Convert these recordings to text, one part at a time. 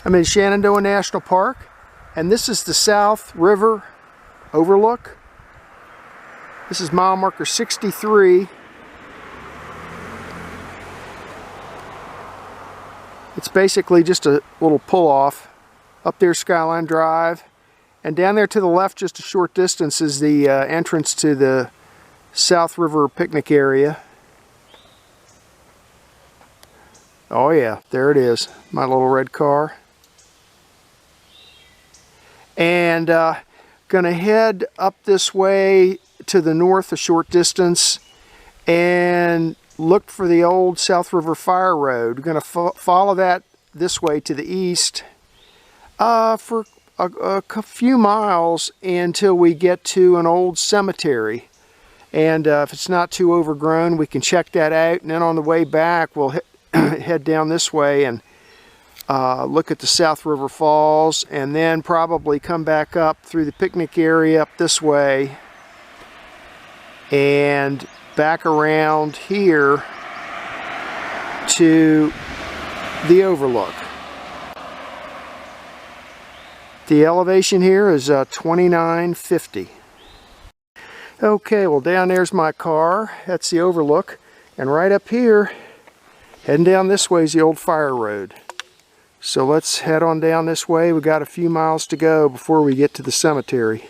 I'm in Shenandoah National Park, and this is the South River Overlook. This is mile marker 63. It's basically just a little pull-off. Up there, Skyline Drive, and down there to the left, just a short distance, is the entrance to the South River picnic area. Oh yeah, there it is, my little red car. And gonna head up this way to the north a short distance and look for the old South River Fireroad. We're gonna follow that this way to the east for a few miles until we get to an old cemetery. And if it's not too overgrown, we can check that out, and then on the way back we'll head down this way and look at the South River Falls, and then probably come back up through the picnic area up this way and back around here to the overlook. The elevation here is 2950. Okay, well, down there's my car. That's the overlook, and right up here, heading down this way, is the old Fireroad. So let's head on down this way. We've got a few miles to go before we get to the cemetery.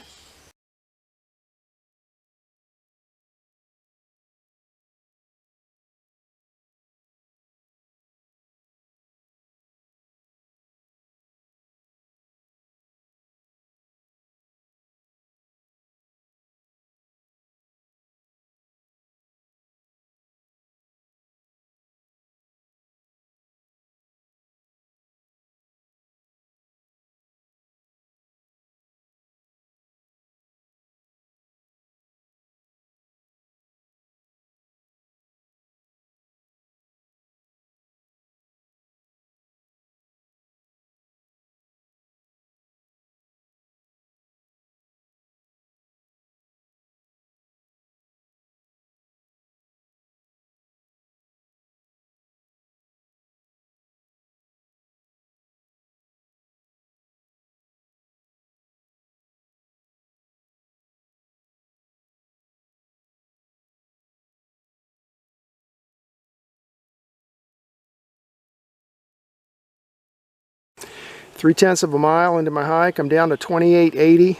Three-tenths of a mile into my hike, I'm down to 2880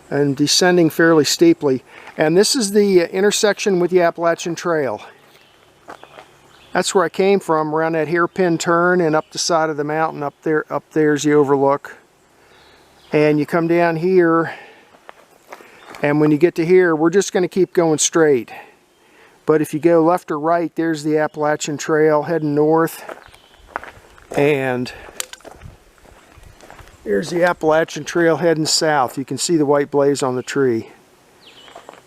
and descending fairly steeply. And this is the intersection with the Appalachian Trail. That's where I came from, around that hairpin turn and up the side of the mountain. Up there's the overlook. And you come down here, and when you get to here, we're just going to keep going straight. But if you go left or right, there's the Appalachian Trail heading north. And here's the Appalachian Trail heading south. You can see the white blaze on the tree.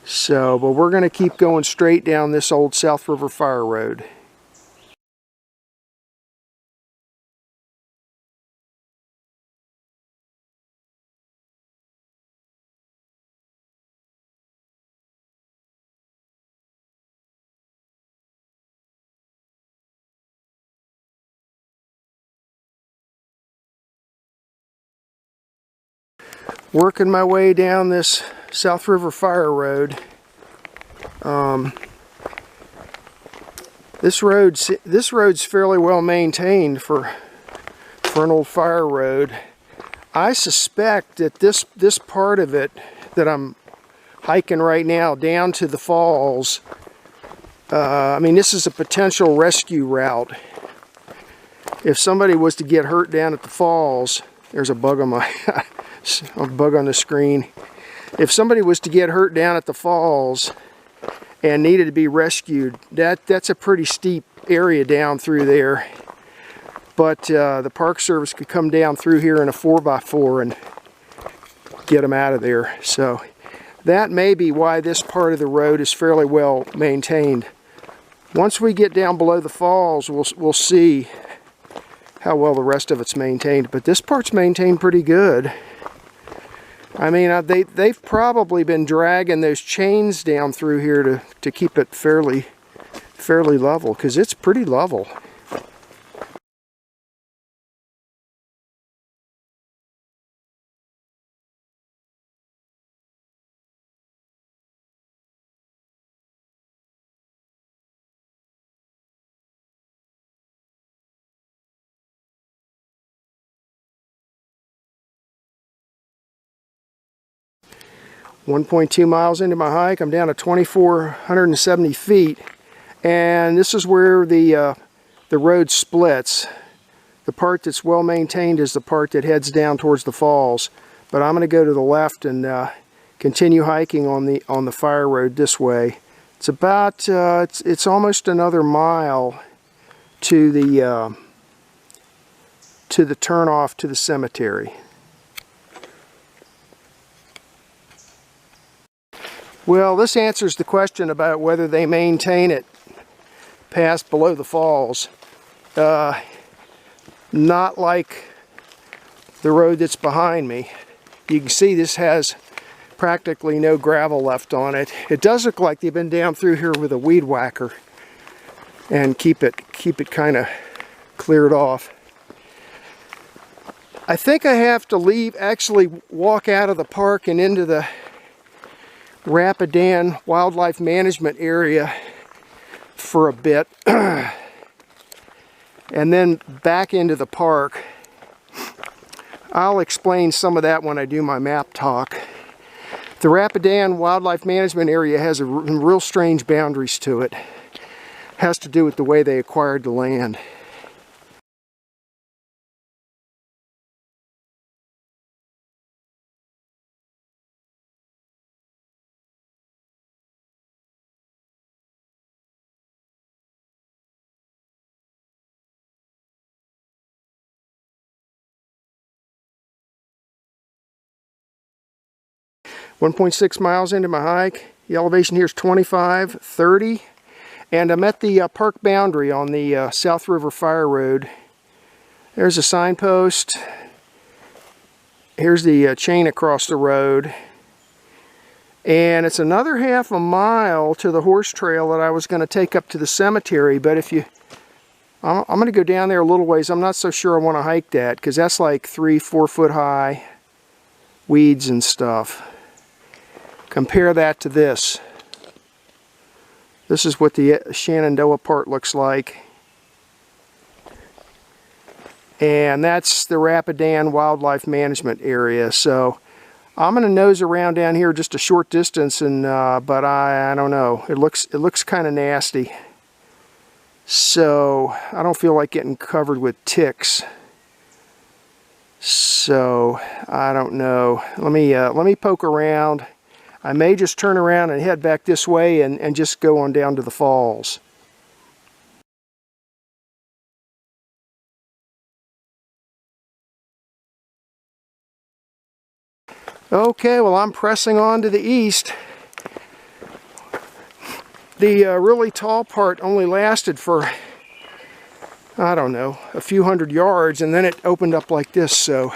So, but we're going to keep going straight down this old South River Fireroad. Working my way down this South River Fireroad. This road's fairly well maintained for an old fire road. I suspect that this part of it that I'm hiking right now down to the falls, I mean, this is a potential rescue route. If somebody was to get hurt down at the falls, there's a bug on my a bug on the screen. If somebody was to get hurt down at the falls and needed to be rescued, that's a pretty steep area down through there. But the Park Service could come down through here in a 4x4 and get them out of there. So that may be why this part of the road is fairly well maintained. Once we get down below the falls, we'll see how well the rest of it's maintained. But this part's maintained pretty good. I mean, they've probably been dragging those chains down through here to keep it fairly level, because it's pretty level. 1.2 miles into my hike, I'm down to 2,470 feet, and this is where the road splits. The part that's well maintained is the part that heads down towards the falls, but I'm going to go to the left and continue hiking on the Fireroad this way. It's about it's almost another mile to the turnoff to the cemetery. Well, this answers the question about whether they maintain it past below the falls. Not like the road that's behind me. You can see this has practically no gravel left on it. It does look like they've been down through here with a weed whacker and keep it kind of cleared off. I think I have to actually walk out of the park and into the Rapidan Wildlife Management Area for a bit and then back into the park. I'll explain some of that when I do my map talk. The Rapidan Wildlife Management Area has real strange boundaries to it. It has to do with the way they acquired the land. .6 miles into my hike. The elevation here is 25:30, and I'm at the park boundary on the South River Fireroad. There's a signpost. Here's the chain across the road, and it's another half a mile to the horse trail that I was going to take up to the cemetery. But I'm going to go down there a little ways. I'm not so sure I want to hike that because that's like 3-4 foot high weeds and stuff. Compare that to this. This is what the Shenandoah part looks like. And that's the Rapidan Wildlife Management Area. So I'm going to nose around down here just a short distance, and but I don't know. It looks kind of nasty. So I don't feel like getting covered with ticks. So I don't know. Let me poke around. I may just turn around and head back this way and just go on down to the falls. Okay, well, I'm pressing on to the east. The really tall part only lasted for, I don't know, a few hundred yards, and then it opened up like this. So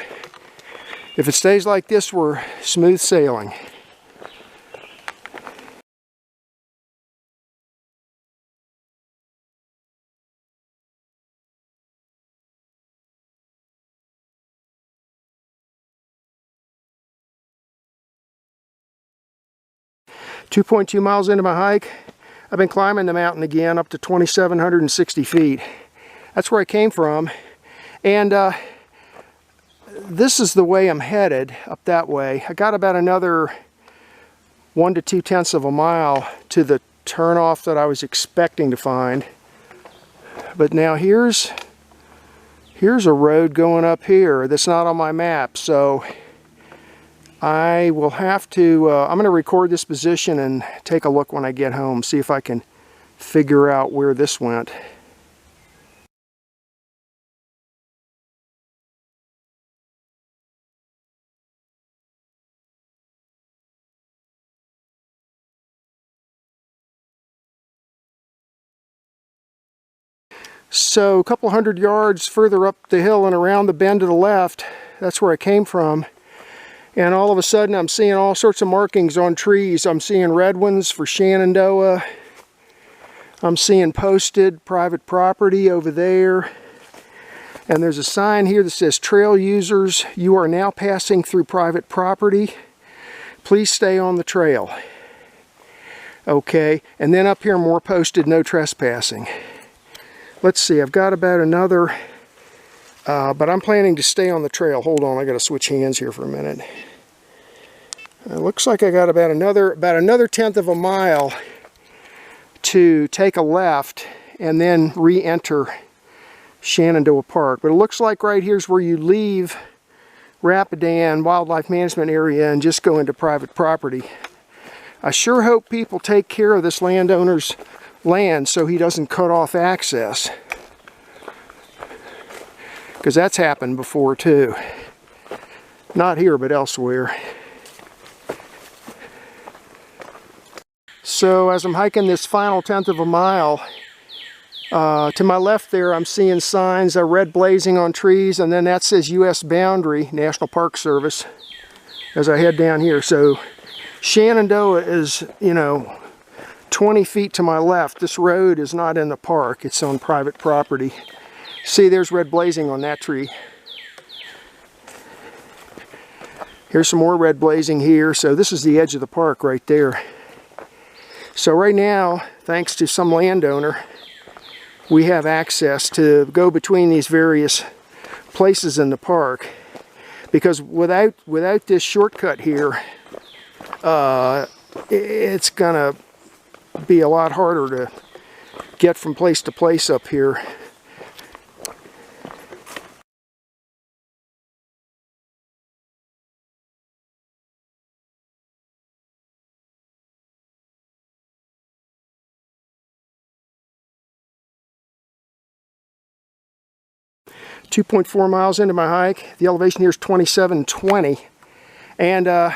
if it stays like this, we're smooth sailing. .2 miles into my hike, I've been climbing the mountain again up to 2,760 feet. That's where I came from, and this is the way I'm headed, up that way. I got about another 1 to 2/10 of a mile to the turnoff that I was expecting to find. But now here's a road going up here that's not on my map, so I will have to, I'm going to record this position and take a look when I get home, see if I can figure out where this went. So a couple hundred yards further up the hill and around the bend to the left, that's where I came from. And all of a sudden I'm seeing all sorts of markings on trees. I'm seeing red ones for Shenandoah. I'm seeing posted private property over there. And there's a sign here that says, "Trail users, you are now passing through private property. Please stay on the trail." Okay, and then up here more posted, "No trespassing." Let's see, I've got about another, but I'm planning to stay on the trail. Hold on, I gotta switch hands here for a minute. It looks like I got about another tenth of a mile to take a left and then re-enter Shenandoah Park. But it looks like right here's where you leave Rapidan Wildlife Management Area and just go into private property. I sure hope people take care of this landowner's land so he doesn't cut off access, because that's happened before too. Not here, but elsewhere. So as I'm hiking this final tenth of a mile, to my left there I'm seeing signs, red blazing on trees, and then that says U.S. Boundary, National Park Service, as I head down here. So Shenandoah is, 20 feet to my left. This road is not in the park, it's on private property. See, there's red blazing on that tree. Here's some more red blazing here. So this is the edge of the park right there. So right now, thanks to some landowner, we have access to go between these various places in the park. Because without this shortcut here, it's gonna be a lot harder to get from place to place up here. .4 miles into my hike. The elevation here is 2720. And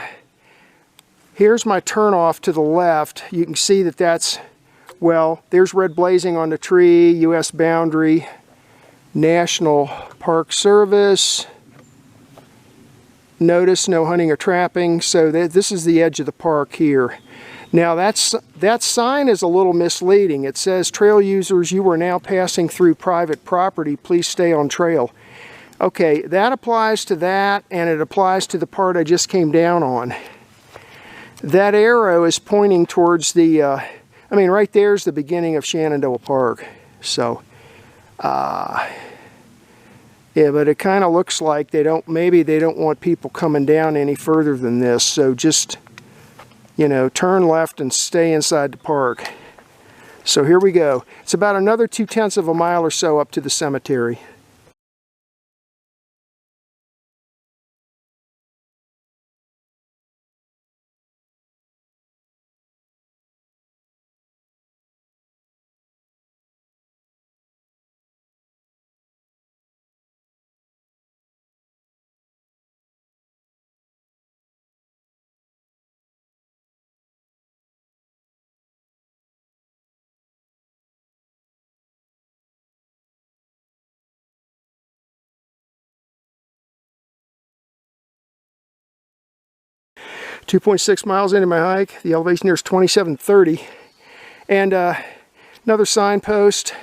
here's my turnoff to the left. You can see that that's, well, there's red blazing on the tree, U.S. Boundary, National Park Service. Notice no hunting or trapping. So this is the edge of the park here. Now that sign is a little misleading. It says, trail users, you are now passing through private property. Please stay on trail. Okay, that applies to that, and it applies to the part I just came down on. That arrow is pointing towards the, right there's the beginning of Shenandoah Park. So, yeah, but it kind of looks like maybe they don't want people coming down any further than this. So just, turn left and stay inside the park. So here we go. It's about another 2/10 of a mile or so up to the cemetery. .6 miles into my hike. The elevation here is 2730. And another signpost.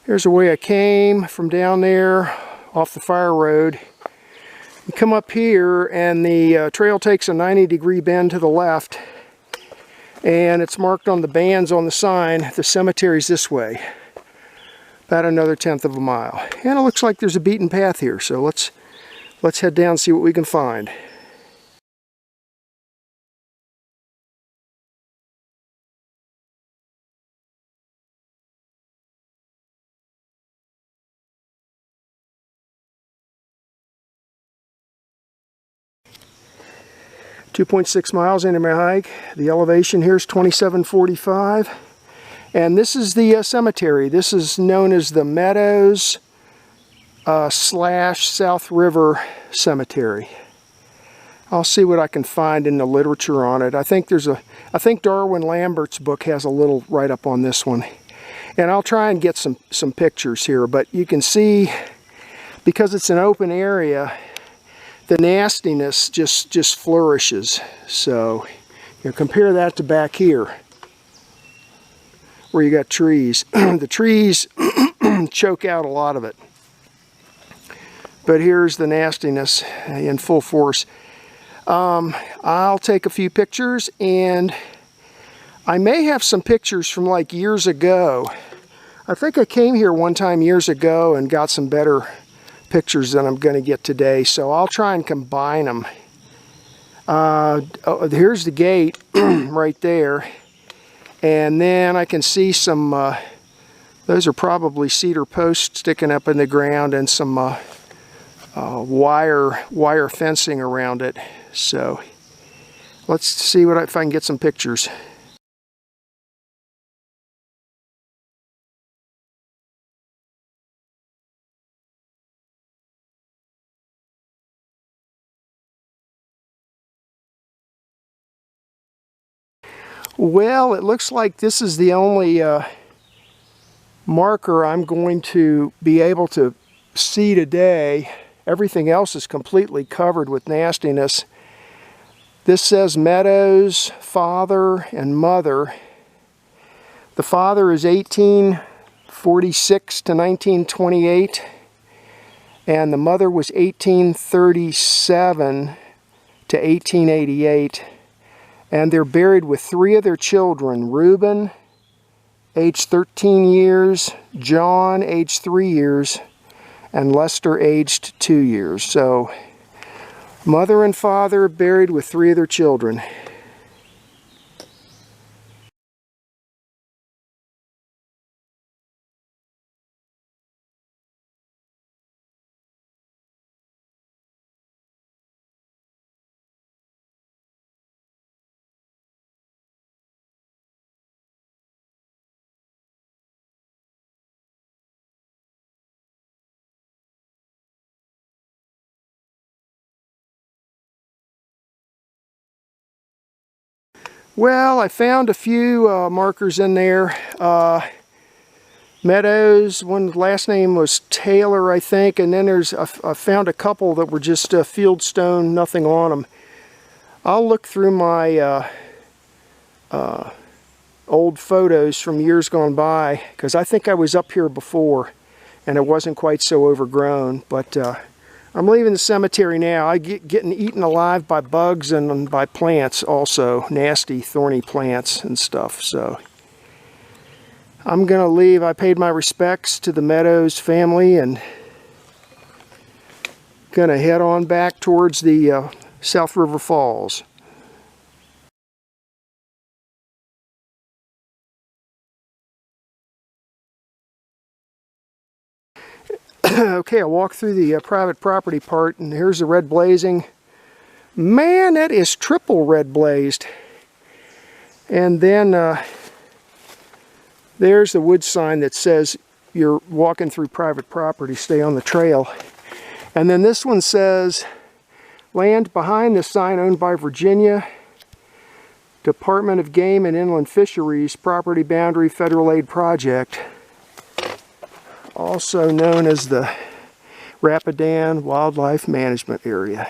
Here's the way I came from down there off the Fireroad. You come up here and the trail takes a 90-degree bend to the left. And it's marked on the bands on the sign. The cemetery's this way. About another 1/10 of a mile. And it looks like there's a beaten path here. So let's head down and see what we can find. 2.6 miles into my hike. The elevation here is 2745. And this is the cemetery. This is known as the Meadows / South River Cemetery. I'll see what I can find in the literature on it. I think Darwin Lambert's book has a little write-up on this one. And I'll try and get some pictures here, but you can see, because it's an open area, the nastiness just flourishes. So, compare that to back here, where you got trees. The trees choke out a lot of it. But here's the nastiness in full force. I'll take a few pictures, and I may have some pictures from like years ago. I think I came here one time years ago and got some better pictures than I'm going to get today, so I'll try and combine them Here's the gate right there, and then I can see some, those are probably cedar posts sticking up in the ground, and some wire fencing around it. So let's see if I can get some pictures. Well, it looks like this is the only marker I'm going to be able to see today. Everything else is completely covered with nastiness. This says Meadows, father and mother. The father is 1846 to 1928, and the mother was 1837 to 1888. And they're buried with 3 of their children: Reuben, age 13 years, John, age 3 years, and Lester, aged 2 years. So, mother and father buried with 3 of their children. Well, I found a few markers in there. Meadows, one last name was Taylor, I think, and then I found a couple that were just fieldstone, nothing on them. I'll look through my old photos from years gone by, because I think I was up here before and it wasn't quite so overgrown. But I'm leaving the cemetery now. I getting eaten alive by bugs and by plants also, nasty thorny plants and stuff. So I'm gonna leave. I paid my respects to the Meadows family and gonna head on back towards the South River Falls. Okay, I walked through the private property part, and here's the red blazing. Man, that is triple red blazed. And then there's the wood sign that says you're walking through private property, stay on the trail. And then this one says, land behind the sign owned by Virginia Department of Game and Inland Fisheries, property boundary federal aid project. Also known as the Rapidan Wildlife Management Area.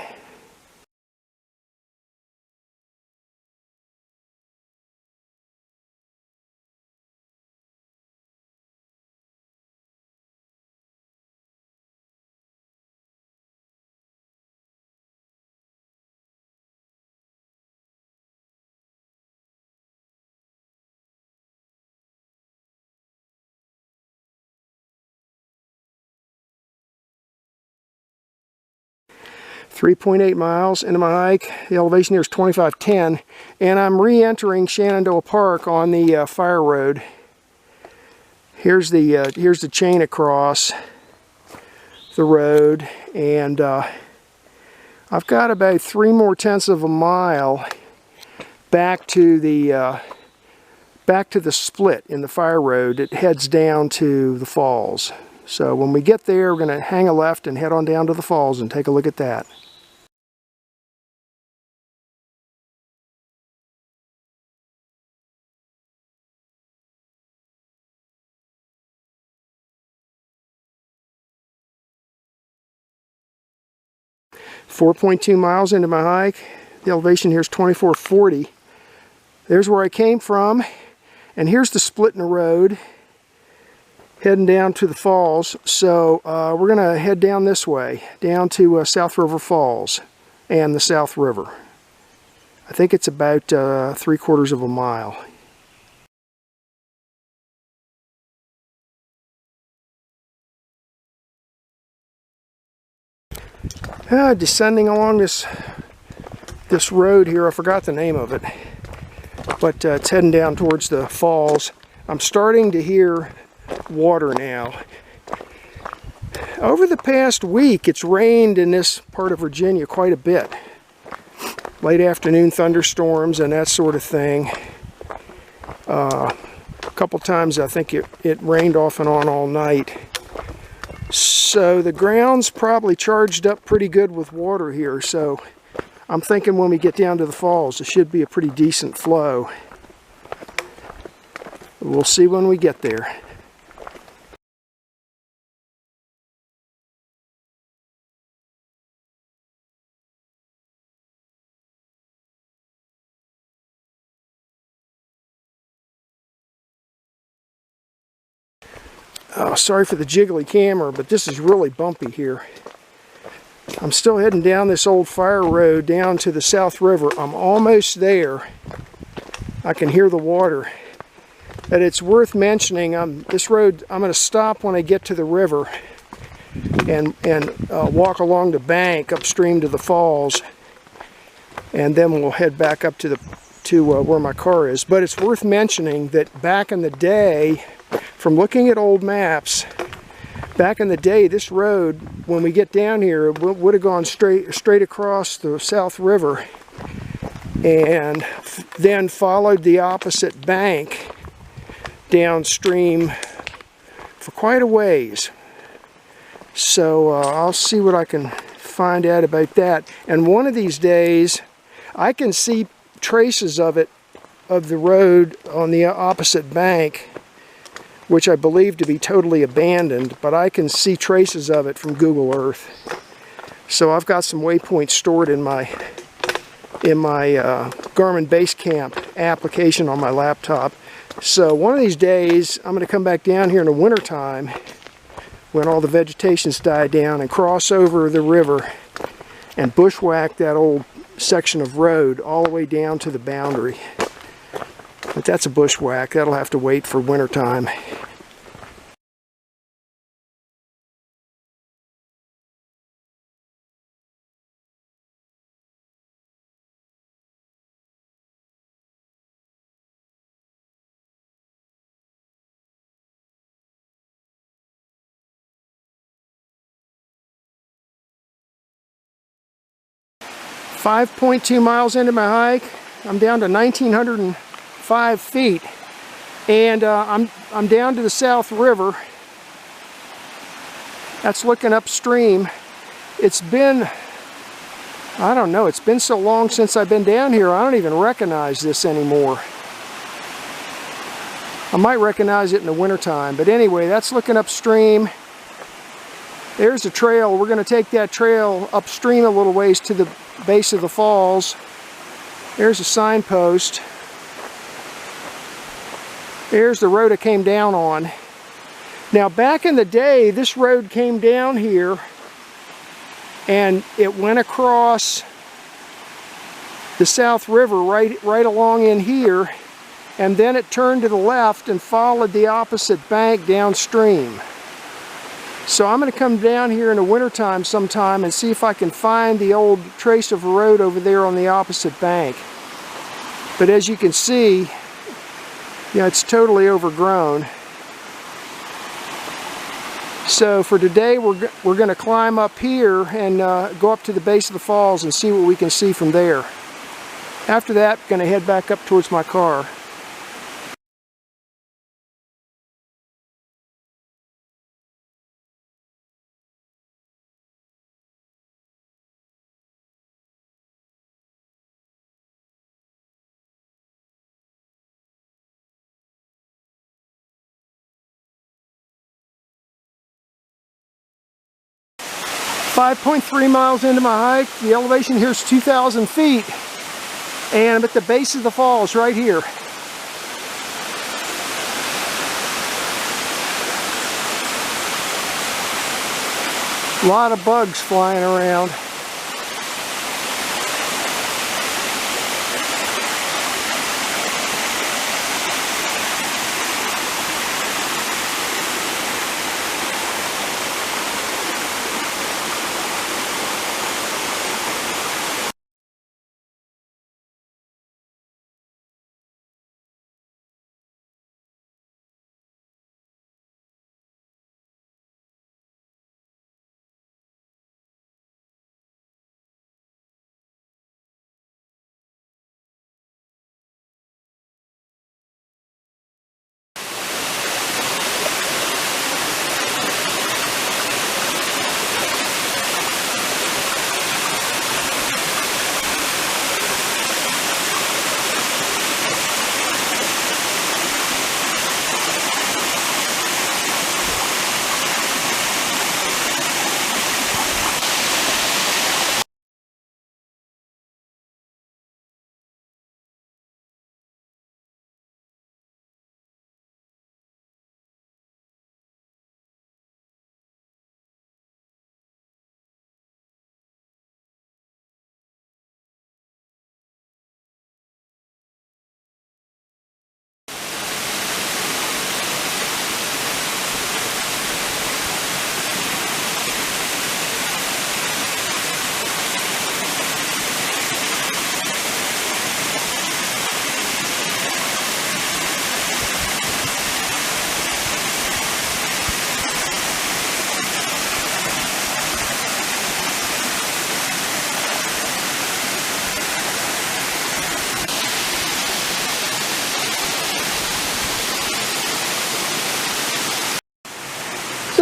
.8 miles into my hike. The elevation here is 2510, and I'm re-entering Shenandoah Park on the Fireroad. Here's the chain across the road, and I've got about 3/4 of a mile back to the split in the Fireroad. It heads down to the falls. So when we get there, we're going to hang a left and head on down to the falls and take a look at that. .2 miles into my hike. The elevation here is 2440. There's where I came from, and here's the split in the road heading down to the falls. So we're going to head down this way, down to South River Falls and the South River. I think it's about 3/4 of a mile. Descending along this this road here. I forgot the name of it, but it's heading down towards the falls. I'm starting to hear water now. Over the past week, it's rained in this part of Virginia quite a bit. Late afternoon thunderstorms and that sort of thing. A couple times I think it rained off and on all night. So the ground's probably charged up pretty good with water here. So I'm thinking when we get down to the falls, it should be a pretty decent flow. We'll see when we get there. Oh, sorry for the jiggly camera, but this is really bumpy here. I'm still heading down this old fire road down to the South River. I'm almost there. I can hear the water. But it's worth mentioning, this road, I'm going to stop when I get to the river and walk along the bank upstream to the falls, and then we'll head back up to where my car is. But it's worth mentioning that back in the day, from looking at old maps, back in the day, this road, when we get down here, would have gone straight across the South River and then followed the opposite bank downstream for quite a ways. So I'll see what I can find out about that. And one of these days, I can see traces of the road on the opposite bank, which I believe to be totally abandoned, but I can see traces of it from Google Earth. So I've got some waypoints stored in my Garmin Basecamp application on my laptop. So one of these days, I'm going to come back down here in the wintertime when all the vegetation's died down and cross over the river and bushwhack that old section of road all the way down to the boundary. But that's a bushwhack. That'll have to wait for wintertime. .2 miles into my hike, I'm down to 1,905 feet, and I'm down to the South River. That's looking upstream. It's been, I don't know, it's been so long since I've been down here, I don't even recognize this anymore. I might recognize it in the wintertime, but anyway, that's looking upstream. There's a trail. We're going to take that trail upstream a little ways to the base of the falls. There's a signpost. There's the road I came down on. Now back in the day, this road came down here and it went across the South River right along in here, and then it turned to the left and followed the opposite bank downstream. So I'm going to come down here in the wintertime sometime and see if I can find the old trace of a road over there on the opposite bank. But as you can see, it's totally overgrown. So for today, we're going to climb up here and go up to the base of the falls and see what we can see from there. After that, I'm going to head back up towards my car. .3 miles into my hike. The elevation here is 2,000 feet, and I'm at the base of the falls right here. A lot of bugs flying around.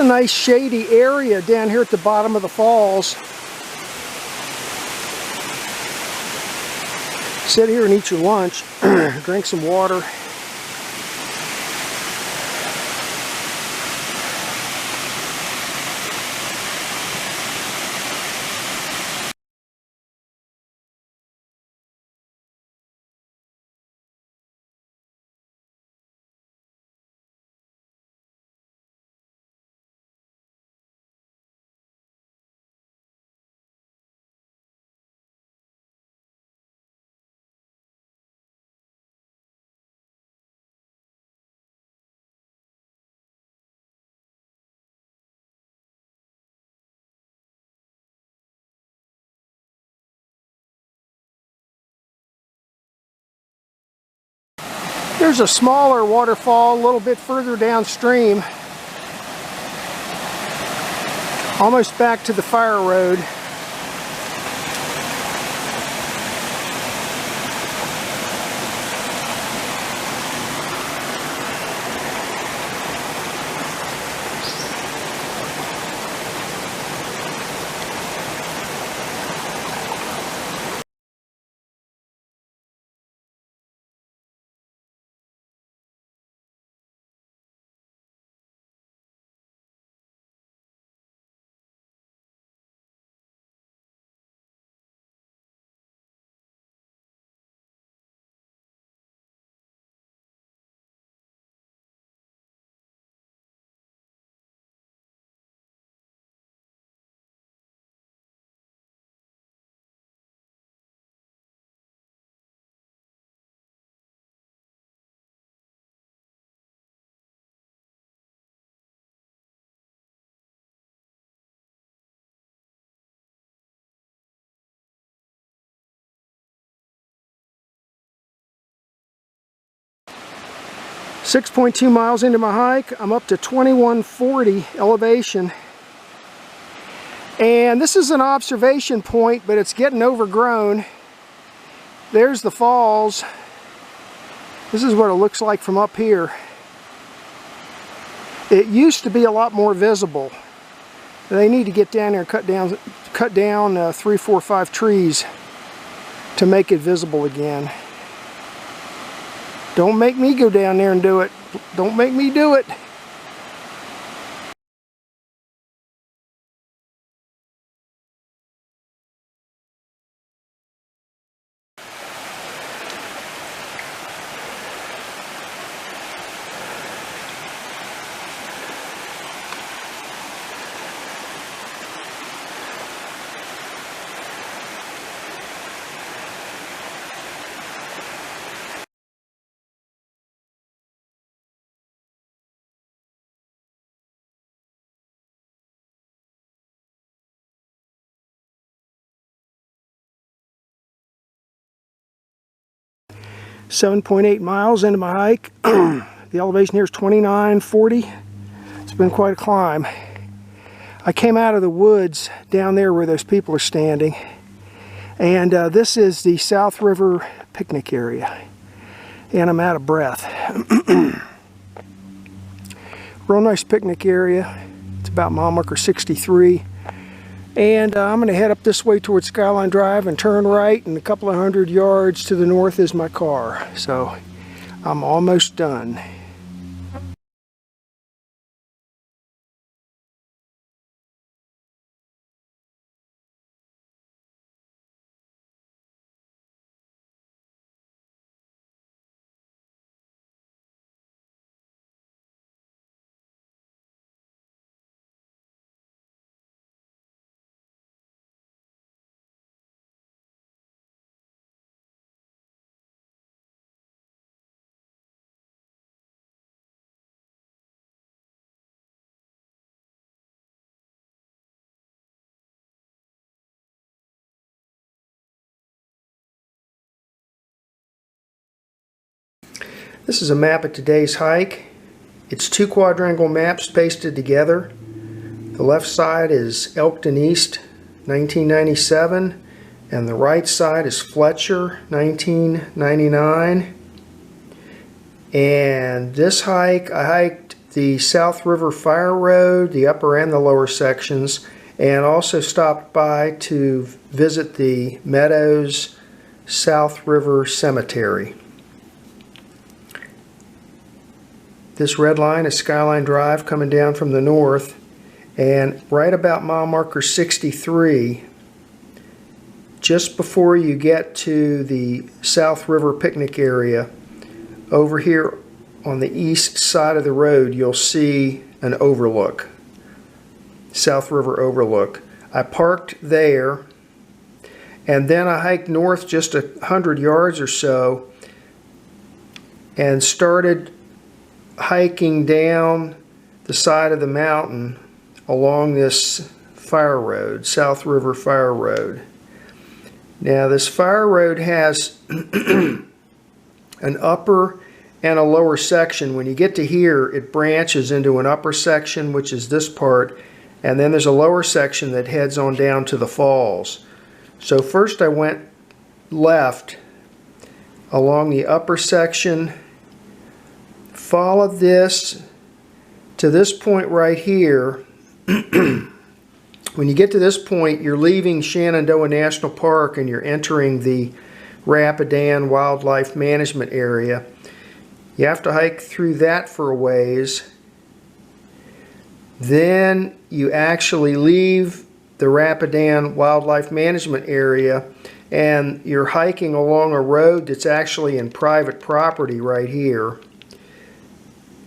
nice shady area down here at the bottom of the falls. Sit here and eat your lunch, drink some water. There's a smaller waterfall a little bit further downstream, almost back to the Fireroad. .2 miles into my hike, I'm up to 2140 elevation. And this is an observation point, but it's getting overgrown. There's the falls. This is what it looks like from up here. It used to be a lot more visible. They need to get down there and cut down 3, 4, 5 trees to make it visible again. Don't make me go down there and do it. Don't make me do it. .8 miles into my hike. The elevation here is 2940. It's been quite a climb. I came out of the woods down there where those people are standing, and this is the South River picnic area, and I'm out of breath. Real nice picnic area. It's about mile marker 63. And I'm going to head up this way towards Skyline Drive and turn right, and a couple of 100 yards to the north is my car. So I'm almost done. This is a map of today's hike. It's 2 quadrangle maps pasted together. The left side is Elkton East, 1997, and the right side is Fletcher, 1999. And this hike, I hiked the South River Fireroad, the upper and the lower sections, and also stopped by to visit the Meadows South River Cemetery. This red line is Skyline Drive coming down from the north, and right about mile marker 63, just before you get to the South River picnic area, over here on the east side of the road, you'll see an overlook, South River Overlook. I parked there, and then I hiked north just 100 yards or so and started hiking down the side of the mountain along this fire road, South River Fire Road. Now this fire road has an upper and a lower section. When you get to here, it branches into an upper section, which is this part, and then there's a lower section that heads on down to the falls. So first I went left along the upper section, followed this to this point right here. When you get to this point, you're leaving Shenandoah National Park and you're entering the Rapidan Wildlife Management Area. You have to hike through that for a ways. Then you actually leave the Rapidan Wildlife Management Area and you're hiking along a road that's actually in private property right here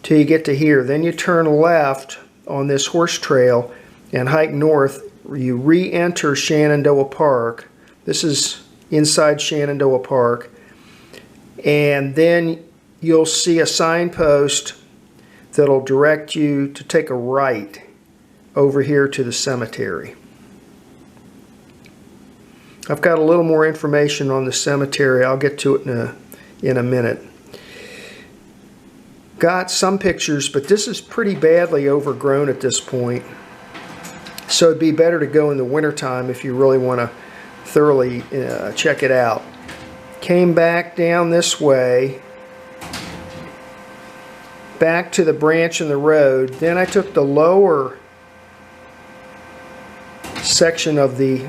till you get to here. Then you turn left on this horse trail and hike north. You re-enter Shenandoah Park. This is inside Shenandoah Park. And then you'll see a signpost that'll direct you to take a right over here to the cemetery. I've got a little more information on the cemetery. I'll get to it in a minute. Got some pictures, but this is pretty badly overgrown at this point. So it'd be better to go in the wintertime if you really want to thoroughly check it out. Came back down this way, back to the branch in the road. Then I took the lower section of the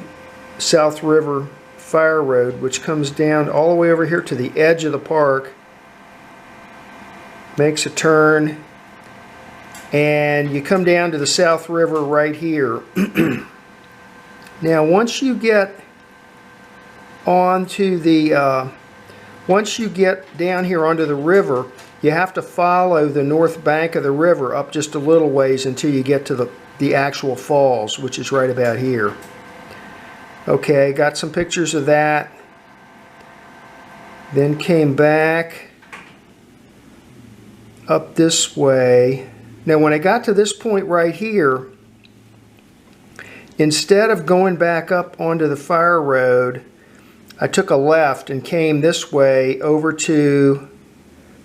South River Fire Road, which comes down all the way over here to the edge of the park, makes a turn, and you come down to the South River right here. Now once you get onto the once you get down here onto the river, you have to follow the north bank of the river up just a little ways until you get to the actual falls, which is right about here. Okay, got some pictures of that. Then came back up this way. Now when I got to this point right here, instead of going back up onto the fire road, I took a left and came this way over to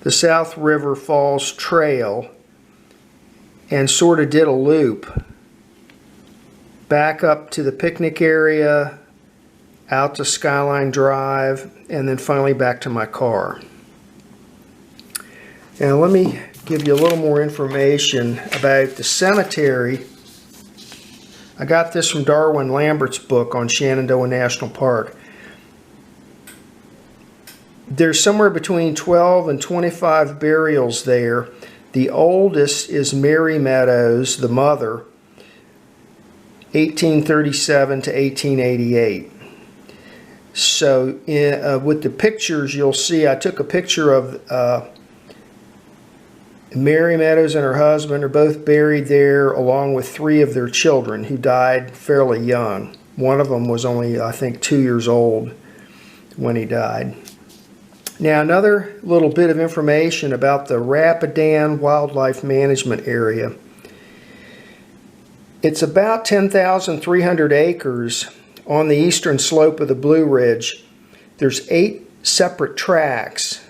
the South River Falls Trail and sort of did a loop back up to the picnic area, out to Skyline Drive, and then finally back to my car. Now let me give you a little more information about the cemetery. I got this from Darwin Lambert's book on Shenandoah National Park. There's somewhere between 12 and 25 burials there. The oldest is Mary Meadows, the mother, 1837 to 1888. So with the pictures, you'll see I took a picture of Mary Meadows and her husband are both buried there along with 3 of their children who died fairly young. One of them was only, I think, 2 years old when he died. Now another little bit of information about the Rapidan Wildlife Management Area. It's about 10,300 acres on the eastern slope of the Blue Ridge. There's 8 separate tracts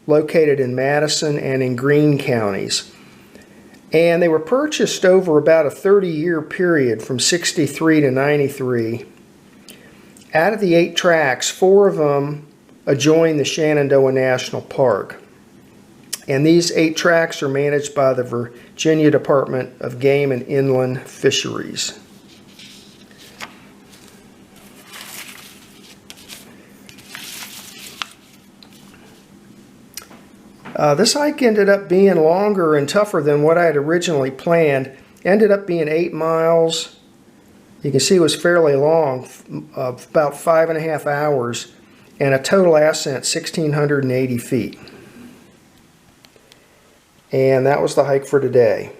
located in Madison and in Greene counties. And they were purchased over about a 30-year period from 63 to 93. Out of the 8 tracts, 4 of them adjoin the Shenandoah National Park. And these 8 tracks are managed by the Virginia Department of Game and Inland Fisheries. This hike ended up being longer and tougher than what I had originally planned. Ended up being 8 miles. You can see it was fairly long, about 5.5 hours, and a total ascent 1,680 feet. And that was the hike for today.